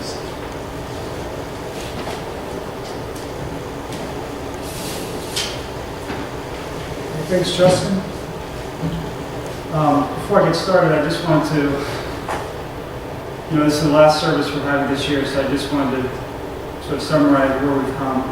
service. Thanks, Justin. Before I get started, I just wanted to, this is the last service we're having this year, so I just wanted to sort of summarize where we've come.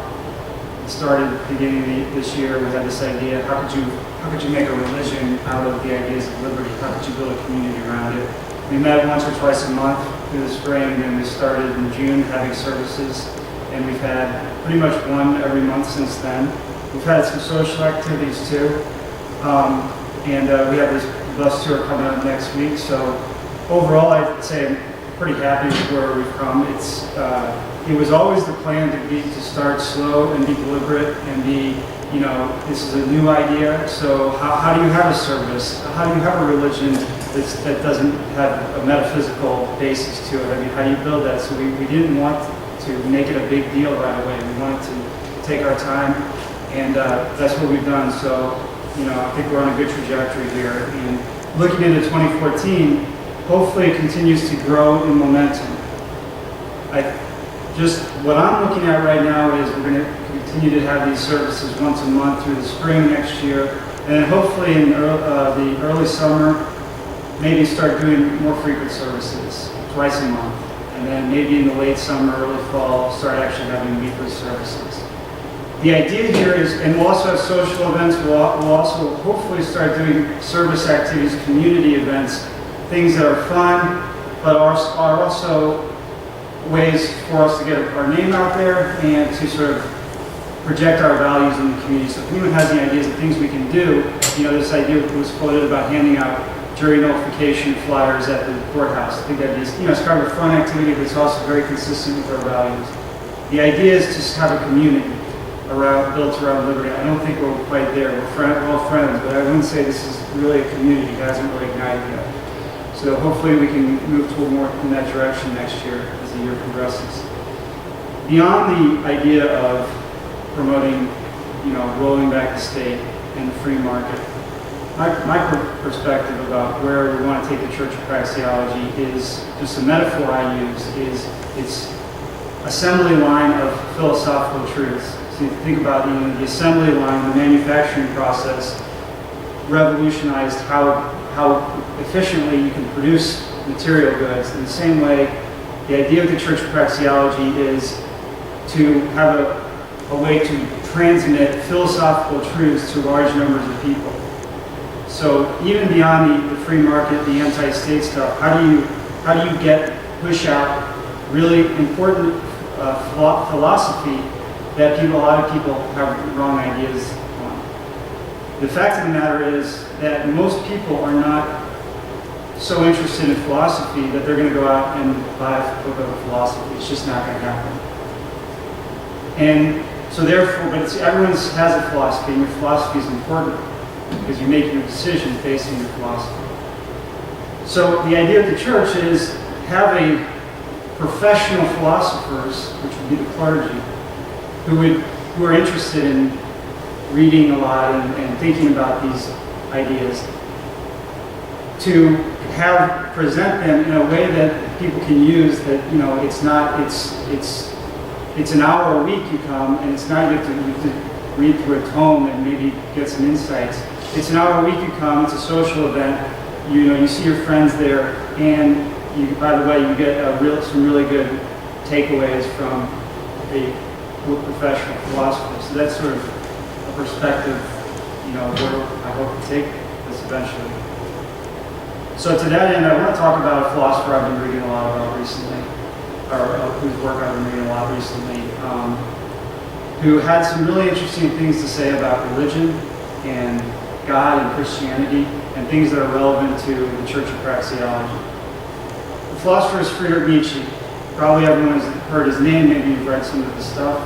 It started at the beginning of this year. We had this idea: how could you make a religion out of the ideas of liberty? How could you build a community around it? We met once or twice a month through the spring, and then we started in June having services, and we've had pretty much one every month since then. We've had some social activities too, and we have this bus tour coming up next week. So overall, I'd say I'm pretty happy with where we've come. It was always the plan to start slow and be deliberate and be, this is a new idea. So how do you have a service? How do you have a religion that doesn't have a metaphysical basis to it? I mean, how do you build that? So we didn't want to make it a big deal right away. We wanted to take our time. And that's what we've done. So, I think we're on a good trajectory here. And looking into 2014, hopefully it continues to grow in momentum. What I'm looking at right now is we're going to continue to have these services once a month through the spring next year. And then hopefully in the early summer, maybe start doing more frequent services, twice a month. And then maybe in the late summer, early fall, start actually having weekly services. The idea here is, and we'll also have social events, we'll also hopefully start doing service activities, community events, things that are fun, but are also ways for us to get our name out there and to sort of project our values in the community. So if anyone has any ideas of things we can do, this idea was floated about handing out jury notification flyers at the courthouse. I think that is, it's kind of a fun activity, but it's also very consistent with our values. The idea is to have a community built around liberty. I don't think we're quite there. We're all friends, but I wouldn't say this is really a community. It hasn't really ignited yet. So hopefully we can move toward more in that direction next year as the year progresses. Beyond the idea of promoting, rolling back the state and the free market, my perspective about where we want to take the Church of Praxeology is just a metaphor I use. It's assembly line of philosophical truths. So you think about the assembly line, the manufacturing process revolutionized how efficiently you can produce material goods. In the same way, the idea of the Church of Praxeology is to have a way to transmit philosophical truths to large numbers of people. So even beyond the free market, the anti-state stuff, how do you push out really important philosophy that a lot of people have wrong ideas on? The fact of the matter is that most people are not so interested in philosophy that they're going to go out and buy a book of philosophy. It's just not going to happen. And so therefore, but everyone has a philosophy, and your philosophy is important because you make your decision based on your philosophy. So the idea of the church is having professional philosophers, which would be the clergy, who are interested in reading a lot and thinking about these ideas, to present them in a way that people can use. That it's an hour a week you come, and it's not you have to read through a tome and maybe get some insights. It's an hour a week you come. It's a social event. You see your friends there, and by the way, you get some really good takeaways from a professional philosopher. So that's sort of a perspective, where I hope to take this eventually. So to that end, I want to talk about a philosopher I've been reading a lot about recently, or whose work I've been reading a lot recently, who had some really interesting things to say about religion and God and Christianity and things that are relevant to the Church of Praxeology. The philosopher is Friedrich Nietzsche. Probably everyone has heard his name, maybe you've read some of his stuff.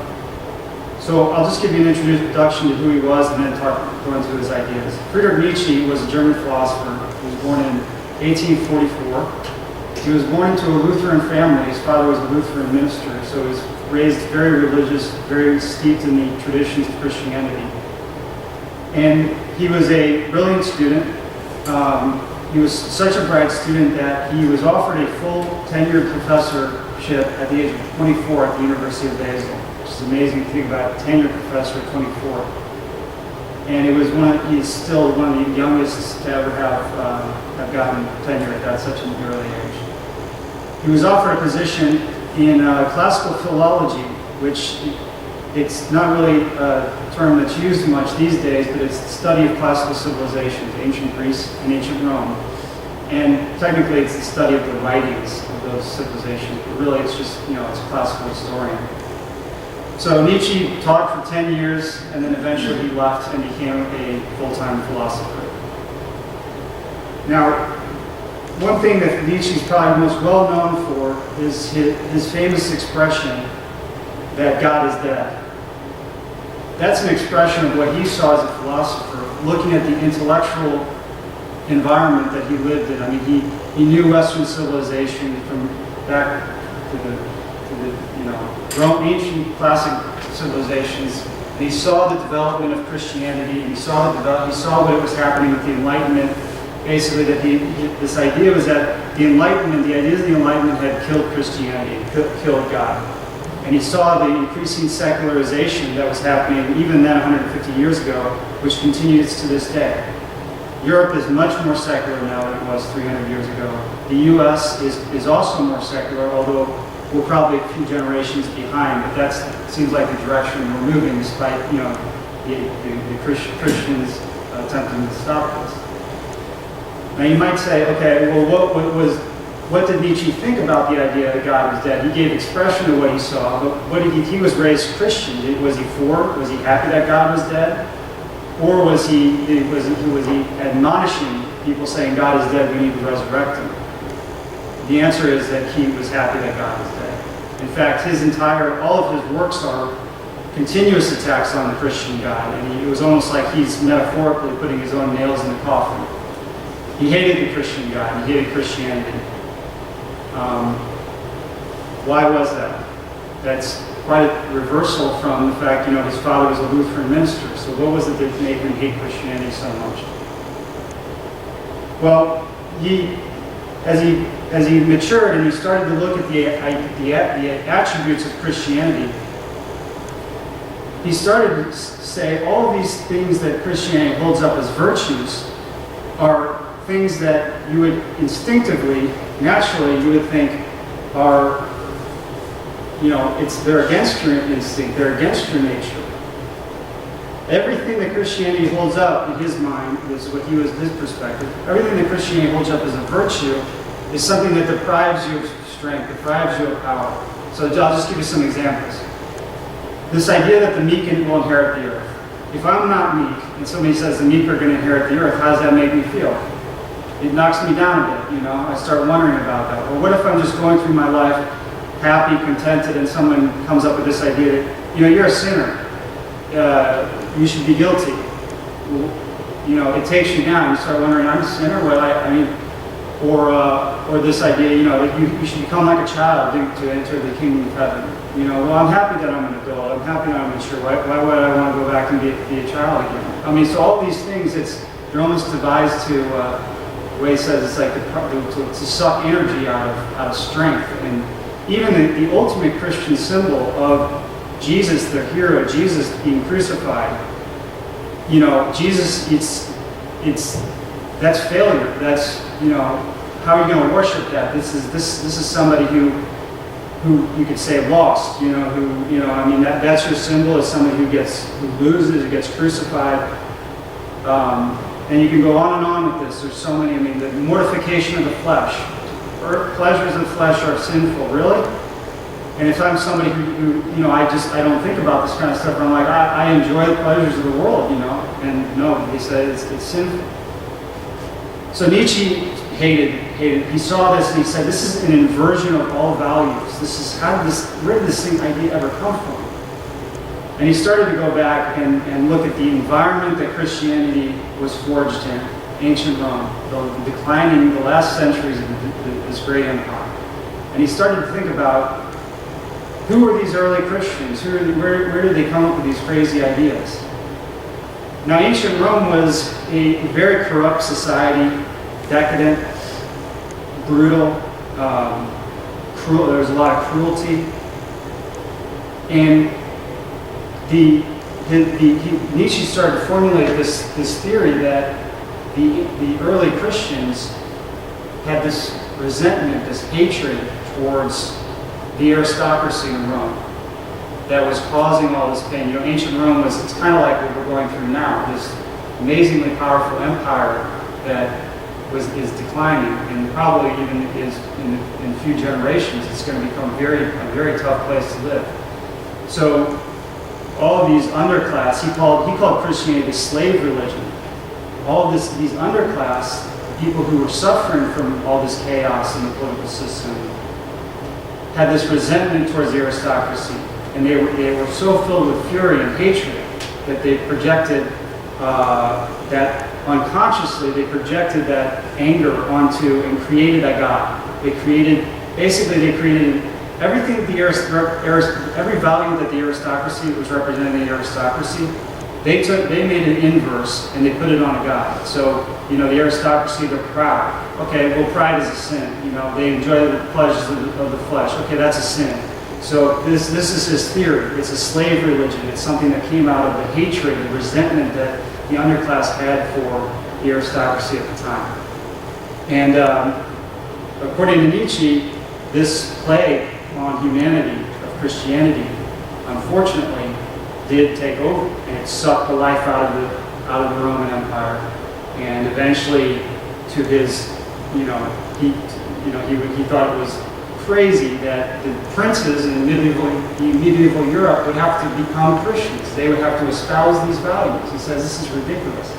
So I'll just give you an introduction to who he was and then go into his ideas. Friedrich Nietzsche was a German philosopher. He was born in 1844. He was born into a Lutheran family. His father was a Lutheran minister, so he was raised very religious, very steeped in the traditions of Christianity. And he was a brilliant student. he was such a bright student that he was offered a full tenured professorship at the age of 24 at the University of Basel, which is amazing to think about, tenured professor at 24. And he's still one of the youngest to ever have gotten tenure at such an early age. He was offered a position in classical philology, which it's not really a term that's used much these days, but it's the study of classical civilizations, ancient Greece and ancient Rome. And technically it's the study of the writings of those civilizations, but really it's just, it's a classical historian. So Nietzsche taught for 10 years, and then eventually he left and became a full-time philosopher. Now, one thing that Nietzsche is probably most well known for is his famous expression that God is dead. That's an expression of what he saw as a philosopher, looking at the intellectual environment that he lived in. I mean, he knew Western civilization from back to the Rome, ancient classic civilizations. And he saw the development of Christianity, and he saw what was happening with the Enlightenment. Basically, that this idea was that the ideas of the Enlightenment had killed Christianity, killed God. And he saw the increasing secularization that was happening even then 150 years ago, which continues to this day. Europe is much more secular now than it was 300 years ago. The US is also more secular, although we're probably a few generations behind, but that seems like the direction we're moving, despite the Christians attempting to stop us. Now you might say, okay, well, what did Nietzsche think about the idea that God was dead? He gave expression to what he saw, but he was raised Christian. Was he happy that God was dead? Or was he admonishing people saying God is dead, we need to resurrect him? The answer is that he was happy that God was dead. In fact, all of his works are continuous attacks on the Christian God, and it was almost like he's metaphorically putting his own nails in the coffin. He hated the Christian God, he hated Christianity. Why was that? That's quite a reversal from the fact, his father was a Lutheran minister. So what was it that made him hate Christianity so much? Well, as he matured and he started to look at the attributes of Christianity, he started to say all of these things that Christianity holds up as virtues are things that you would instinctively, naturally, you would think are, they're against your instinct, they're against your nature. Everything that Christianity holds up in his mind, this is what his perspective, everything that Christianity holds up as a virtue is something that deprives you of strength, deprives you of power. So I'll just give you some examples. This idea that the meek will inherit the earth. If I'm not meek, and somebody says the meek are going to inherit the earth, how does that make me feel? It knocks me down a bit, I start wondering about that. Or what if I'm just going through my life happy, contented, and someone comes up with this idea that, you're a sinner. You should be guilty. It takes you down. You start wondering, I'm a sinner? Or this idea, that you should become like a child to enter the kingdom of heaven. I'm happy that I'm an adult. I'm happy that I'm mature. Why would I want to go back and be a child again? So all these things, they're almost devised to, the way he says, it's like to suck energy out of strength. And even the ultimate Christian symbol of Jesus, the hero, Jesus being crucified, Jesus, that's failure. That's, how are you going to worship that? This is somebody who you could say lost, that's your symbol, is somebody who loses, who gets crucified. And you can go on and on with this. There's so many, the mortification of the flesh. Pleasures of the flesh are sinful, really? And if I'm somebody who I don't think about this kind of stuff, I'm like, I enjoy the pleasures of the world, and no, he said it's sinful. So Nietzsche hated, he saw this and he said, this is an inversion of all values. Where did this idea ever come from? And he started to go back and look at the environment that Christianity was forged in, ancient Rome, the last centuries of this great empire. And he started to think about, who were these early Christians? Where did they come up with these crazy ideas? Now, ancient Rome was a very corrupt society decadent, brutal, cruel. There was a lot of cruelty, and Nietzsche started to formulate this theory that the early Christians had this resentment, this hatred towards the aristocracy in Rome that was causing all this pain. You know, ancient Rome it's kind of like what we're going through now, this amazingly powerful empire that is declining, and probably even is in a few generations, it's going to become a very tough place to live. So all of these underclass, he called Christianity the slave religion. All of these underclass, people who were suffering from all this chaos in the political system, had this resentment towards the aristocracy, and they were so filled with fury and hatred that they projected that unconsciously they projected that anger onto and created a god. They created everything every value that the aristocracy was representing the aristocracy. They made an inverse and they put it on a god. So, you know, the aristocracy, they're proud. Okay, well, pride is a sin. You know, they enjoy the pleasures of the flesh. Okay, that's a sin. So this is his theory. It's a slave religion. It's something that came out of the hatred, the resentment that the underclass had for the aristocracy at the time. And according to Nietzsche, this plague on humanity of Christianity, unfortunately, did take over, and it sucked the life out of the Roman Empire, and eventually, to his, he thought it was crazy that the princes in medieval Europe would have to become Christians. They would have to espouse these values. He says this is ridiculous.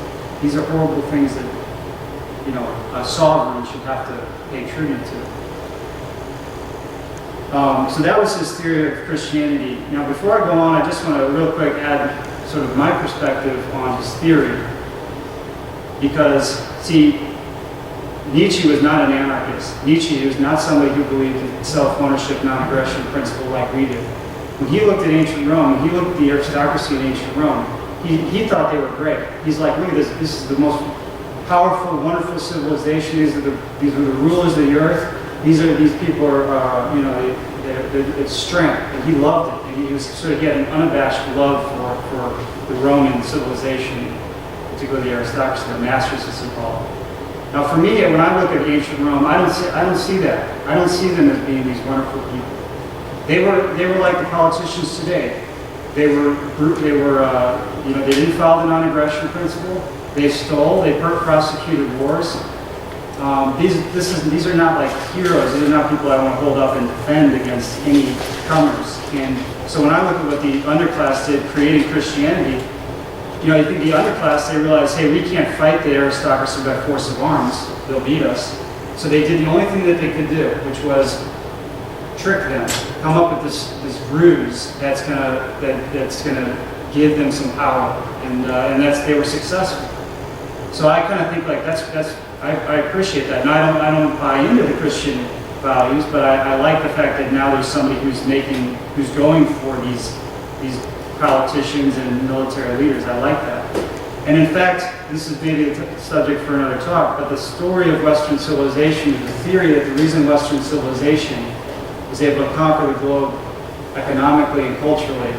These are horrible things that a sovereign should have to pay tribute to. So that was his theory of Christianity. Now, before I go on, I just want to real quick add sort of my perspective on his theory. Because, see, Nietzsche was not an anarchist. Nietzsche was not somebody who believed in self-ownership, non-aggression principle like we do. When he looked at ancient Rome, when he looked at the aristocracy in ancient Rome, he thought they were great. He's like, look at this. This is the most powerful, wonderful civilization. These are the rulers of the earth. These people are, it's strength, and he loved it. And he was sort of getting unabashed love for the Roman civilization, particularly the aristocracy, the masters, as they call it. Now, for me, when I look at ancient Rome, I don't see that. I don't see them as being these wonderful people. They were like the politicians today. They didn't follow the non-aggression principle. They stole. They prosecuted wars. These are not like heroes. These are not people I want to hold up and defend against any comers. And so when I look at what the underclass did, creating Christianity, I think the underclass, they realized, hey, we can't fight the aristocracy by force of arms. They'll beat us. So they did the only thing that they could do, which was trick them, come up with this ruse that's gonna give them some power, and they were successful. So I kind of think like I appreciate that. And I don't buy into the Christian values, but I like the fact that now there's somebody who's going for these politicians and military leaders. I like that. And in fact, this is maybe a subject for another talk, but the story of Western civilization is the theory that the reason Western civilization was able to conquer the globe economically and culturally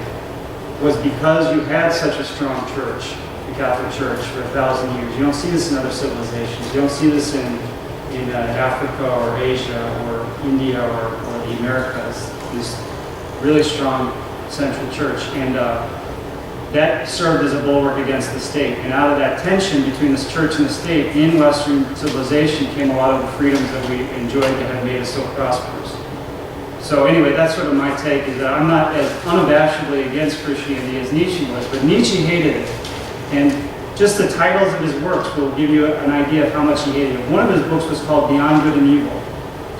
was because you had such a strong church, the Catholic Church, for 1,000 years. You don't see this in other civilizations. You don't see this in Africa or Asia or India or the Americas. This really strong central church, and that served as a bulwark against the state. And out of that tension between this church and the state in Western civilization came a lot of the freedoms that we enjoyed that have made us so prosperous. So anyway, that's sort of my take, is that I'm not as unabashedly against Christianity as Nietzsche was, but Nietzsche hated it. And just the titles of his works will give you an idea of how much he hated it. One of his books was called Beyond Good and Evil.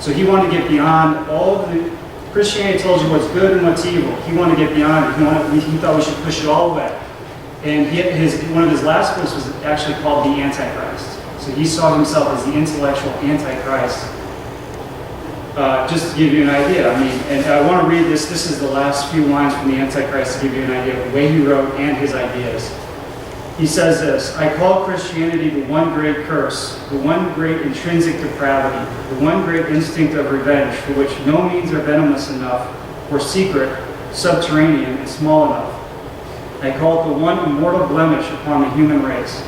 So he wanted to get beyond all of the Christianity tells you what's good and what's evil. He wanted to get beyond it. He thought we should push it all away. And one of his last books was actually called The Antichrist. So he saw himself as the intellectual Antichrist. Just to give you an idea, and I want to read this. This is the last few lines from The Antichrist to give you an idea of the way he wrote and his ideas. He says this: I call Christianity the one great curse, the one great intrinsic depravity, the one great instinct of revenge, for which no means are venomous enough, or secret, subterranean, and small enough. I call it the one immortal blemish upon the human race.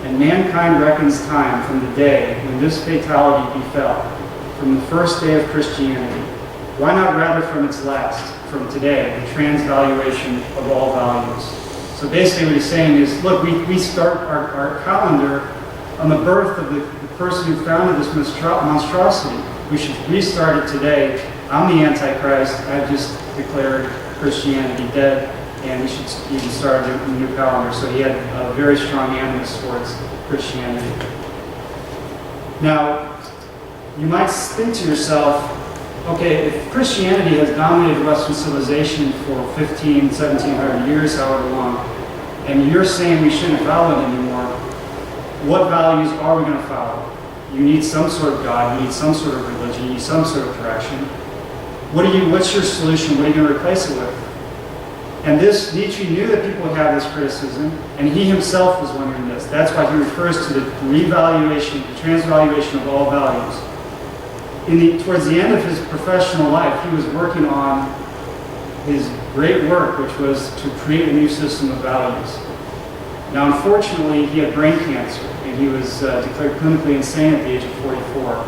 And mankind reckons time from the day when this fatality befell, from the first day of Christianity. Why not rather from its last, from today, the transvaluation of all values? So basically what he's saying is, look, we start our calendar on the birth of the person who founded this monstrosity. We should restart it today. I'm the Antichrist. I've just declared Christianity dead, and we should even start a new calendar. So he had a very strong animus towards Christianity. Now, you might think to yourself, okay, if Christianity has dominated Western civilization for 1700 years, however long, and you're saying we shouldn't follow it anymore, what values are we going to follow? You need some sort of God, you need some sort of religion, you need some sort of direction. What's your solution? What are you going to replace it with? And Nietzsche knew that people would have this criticism, and he himself was wondering this. That's why he refers to the revaluation, the transvaluation of all values. Towards the end of his professional life, he was working on his great work, which was to create a new system of values. Now, unfortunately, he had brain cancer, and he was declared clinically insane at the age of 44.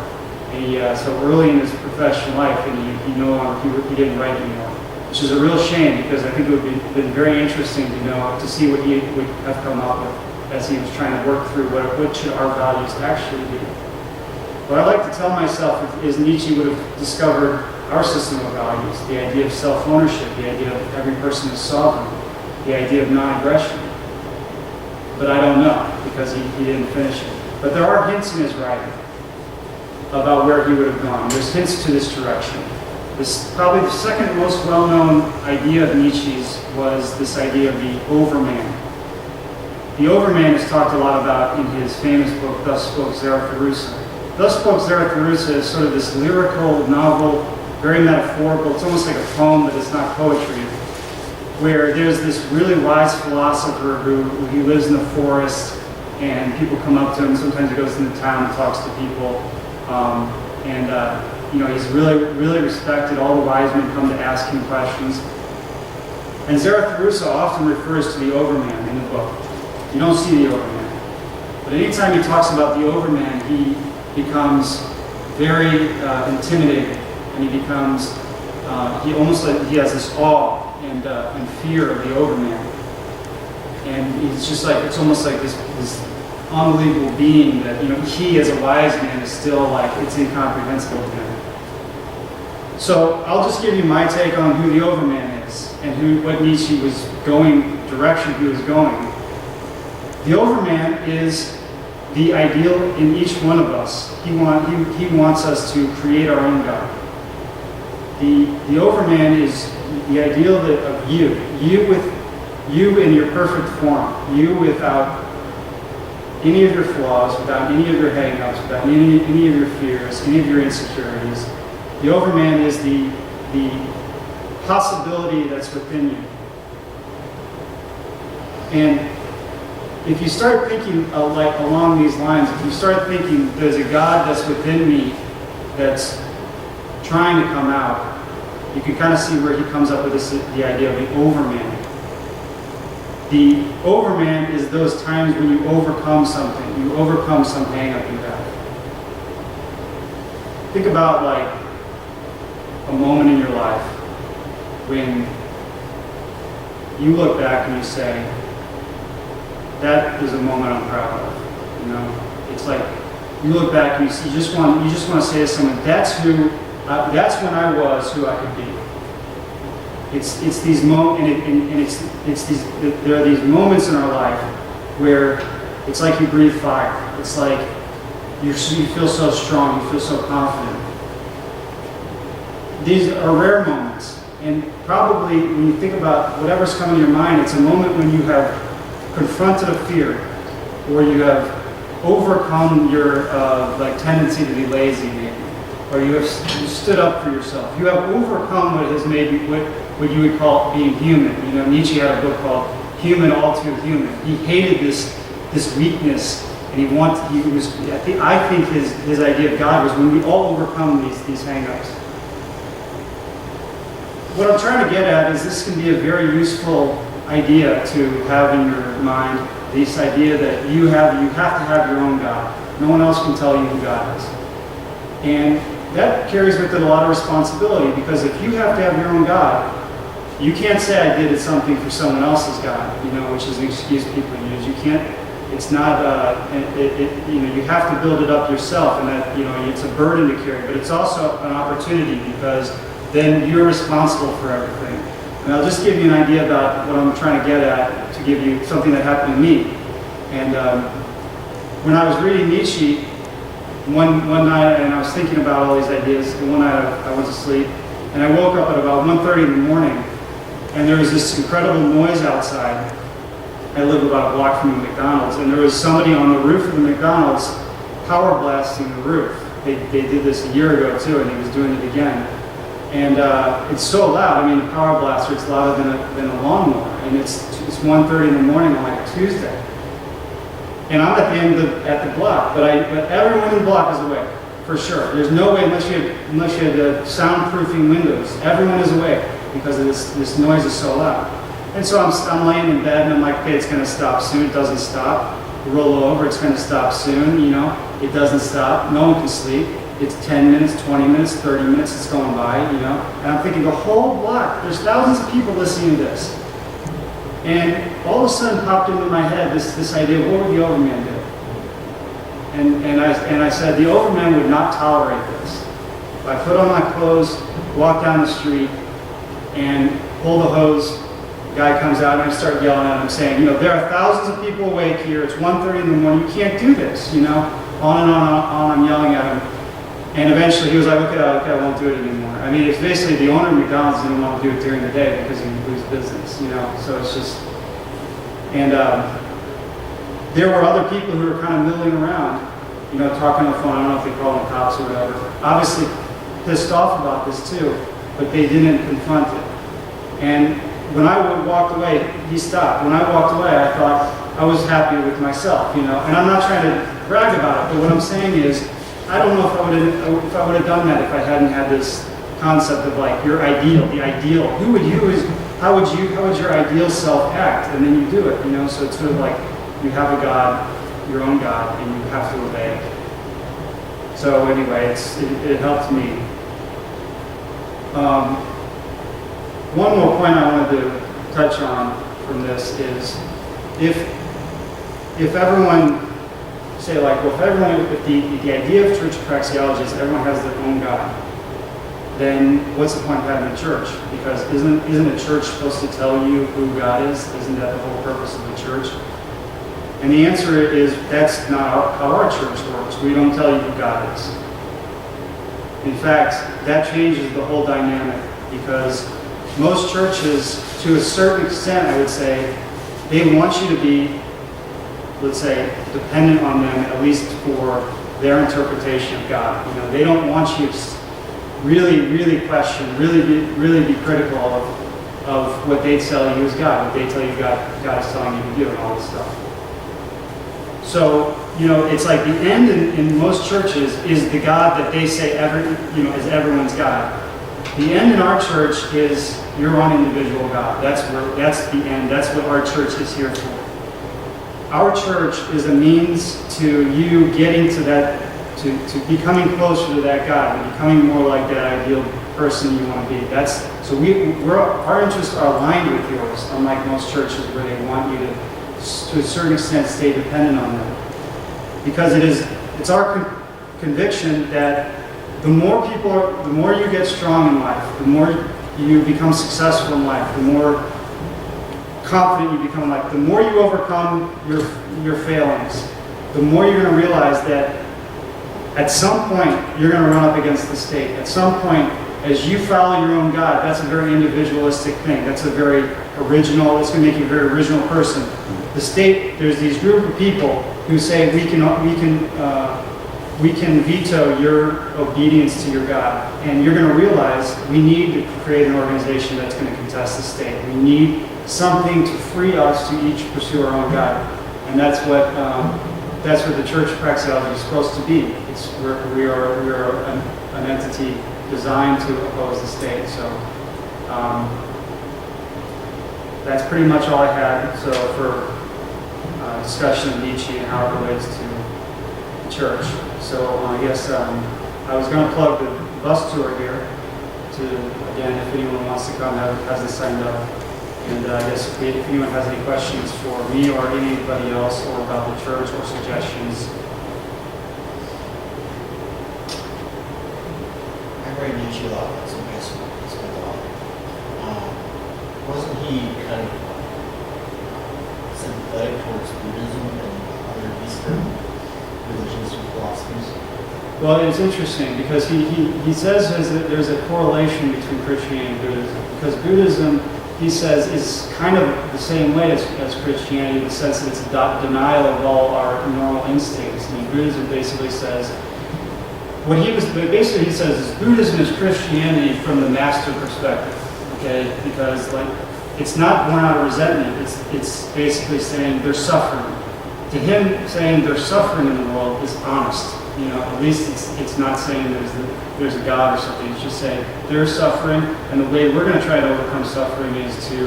And so early in his professional life, and he no longer, he didn't write anymore, which is a real shame, because I think it would have been very interesting to see what he would have come up with as he was trying to work through what should our values actually be. What I like to tell myself is Nietzsche would have discovered our system of values, the idea of self-ownership, the idea of every person is sovereign, the idea of non-aggression. But I don't know, because he didn't finish it. But there are hints in his writing about where he would have gone. There's hints to this direction. Probably the second most well-known idea of Nietzsche's was this idea of the overman. The overman is talked a lot about in his famous book, Thus Spoke Zarathustra. Thus Spoke Zarathustra is sort of this lyrical novel, very metaphorical. It's almost like a poem, but it's not poetry, where there's this really wise philosopher who lives in the forest, and people come up to him. Sometimes he goes into town and talks to people. He's really, really respected. All the wise men come to ask him questions. And Zarathustra often refers to the overman in the book. You don't see the overman. But anytime he talks about the overman, he becomes very intimidated, and he becomes, he has this awe and fear of the overman. And it's almost like this unbelievable being that, he as a wise man is still like, it's incomprehensible to him. So I'll just give you my take on who the overman is and what Nietzsche was direction he was going. The overman is the ideal in each one of us. He wants us to create our own God. The overman is the ideal of you in your perfect form, you without any of your flaws, without any of your hang-ups, without any of your fears, any of your insecurities. The overman is the possibility that's within you. And if you start thinking along these lines, if you start thinking there's a God that's within me that's trying to come out, you can kind of see where he comes up with the idea of the overman. The overman is those times when you overcome something, you overcome some hang-up you have. Think about a moment in your life when you look back and you say, that is a moment I'm proud of. It's like you look back and you just want to say to someone, that's when I was who I could be. It's these moments, there are these moments in our life where it's like you breathe fire. It's like you feel so strong, you feel so confident. These are rare moments, and probably when you think about whatever's coming to your mind, it's a moment when you have confronted a fear, or you have overcome your tendency to be lazy, maybe, or you stood up for yourself. You have overcome what has made you what you would call being human. Nietzsche had a book called human, all too human. He hated this weakness, and I think his idea of God was when we all overcome these hang-ups. What I'm trying to get at is this can be a very useful idea to have in your mind, this idea that you have to have your own God. No one else can tell you who God is. And that carries with it a lot of responsibility, because if you have to have your own God, you can't say I did something for someone else's God, which is an excuse people use. You can't, it's not, you have to build it up yourself, and that, it's a burden to carry, but it's also an opportunity, because then you're responsible for everything. And I'll just give you an idea about what I'm trying to get at, to give you something that happened to me. And when I was reading Nietzsche, one night, and I was thinking about all these ideas, and one night I went to sleep, and I woke up at about 1:30 in the morning, and there was this incredible noise outside. I live about a block from the McDonald's, and there was somebody on the roof of the McDonald's power blasting the roof. They did this a year ago too, and he was doing it again. And it's so loud. I mean, the power blaster, it's louder than a lawnmower. And it's 1:30 in the morning on like a Tuesday. And I'm at the end at the block, but everyone in the block is awake, for sure. There's no way, unless you had soundproofing windows, everyone is awake because of this noise is so loud. And so I'm laying in bed, and I'm like, okay, it's going to stop soon. It doesn't stop. Roll over, it's going to stop soon. It doesn't stop. No one can sleep. It's 10 minutes, 20 minutes, 30 minutes, it's going by, And I'm thinking, the whole block, there's thousands of people listening to this. And all of a sudden popped into my head this idea of what would the Overman do? And I said, the Overman would not tolerate this. If I put on my clothes, walk down the street, and pull the hose, the guy comes out, and I start yelling at him, saying, there are thousands of people awake here, it's 1:30 in the morning, you can't do this, On and on, I'm yelling at him. And eventually he was like, okay, I won't do it anymore. I mean, it's basically the owner of McDonald's didn't want to do it during the day because he would lose business, So it's just, and there were other people who were kind of milling around, talking on the phone. I don't know if they call them cops or whatever. Obviously pissed off about this too, but they didn't confront it. And when I walked away, he stopped. When I walked away, I thought I was happy with myself, And I'm not trying to brag about it, but what I'm saying is, I don't know if I would have done that if I hadn't had this concept of like your ideal, the ideal. How would your ideal self act? And then you do it, So it's sort of like you have a God, your own God, and you have to obey it. So anyway, it helped me. One more point I wanted to touch on from this is if everyone say like, well, if the idea of church praxeology is everyone has their own God, then what's the point of having a church? Because isn't a church supposed to tell you who God is? Isn't that the whole purpose of the church? And the answer is that's not how our church works. We don't tell you who God is. In fact, that changes the whole dynamic, because most churches, to a certain extent, I would say, they want you to be, let's say, dependent on them, at least for their interpretation of God. They don't want you to really question, really be critical of what they tell you is God, what they tell you God is telling you to do, and all this stuff. So, it's like the end in most churches is the God that they say is everyone's God. The end in our church is your own individual God. That's the end. That's what our church is here for. Our church is a means to you getting to that, to becoming closer to that God, and becoming more like that ideal person you want to be. Our interests are aligned with yours, unlike most churches where they want you to a certain extent, stay dependent on them. Because it's our conviction that the more you get strong in life, the more you become successful in life, the more confident you become in life, the more you overcome your failings, the more you're going to realize that at some point you're going to run up against the state. At some point, as you follow your own God, that's a very individualistic thing. That's a very original, it's going to make you a very original person. The state, there's these group of people who say we can veto your obedience to your God. And you're going to realize we need to create an organization that's going to contest the state. We need something to free us to each pursue our own God. And that's what the church praxeology is supposed to be. We are an entity designed to oppose the state. So that's pretty much all I had. So for discussion of Nietzsche and how it relates to the church. So I guess I was going to plug the bus tour here to, again, if anyone wants to come, hasn't signed up. And I guess if anyone has any questions for me or anybody else or about the church or suggestions. I read Nietzsche a lot, that's in high school, it's been a lot. Wasn't he kind of sympathetic towards Buddhism and other Eastern religions and philosophies? Well, it's interesting because he says there's a correlation between Christianity and Buddhism. Because Buddhism, he says, is kind of the same way as Christianity in the sense that it's a denial of all our normal instincts. I mean, Buddhism basically says, basically he says is Buddhism is Christianity from the master perspective, okay? Because like, it's not born out of resentment, it's basically saying they're suffering. To him, saying they're suffering in the world is honest. You know, at least it's not saying there's a God or something. It's just saying they're suffering, and the way we're going to try to overcome suffering is to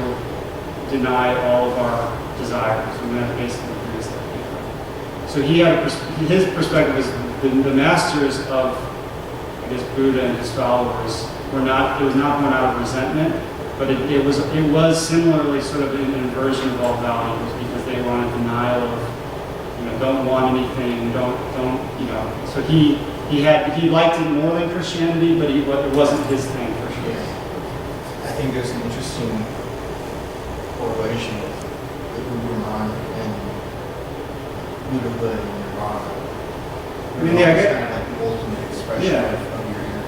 deny all of our desires. We're going to basically do this. So his perspective is the masters of, I guess, Buddha and his followers it was not born out of resentment, but it was similarly sort of an inversion of all values because they want a denial of, don't want anything, don't, so he liked it more than Christianity, but it wasn't his thing for sure. I think there's an interesting correlation with the Uberman and Buddhahood and Nirvana. I mean, the idea, kind of like the ultimate expression of your inner.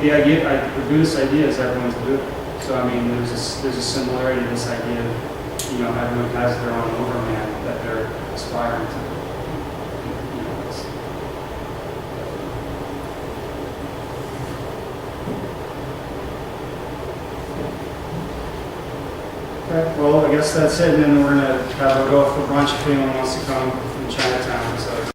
The idea, the Buddhist idea is everyone's Buddha. So I mean, there's a similarity to this idea of, everyone has their own overman that they're aspiring to. Okay, well, I guess that's it, and then we're going to have a go for brunch if anyone wants to come from Chinatown. So.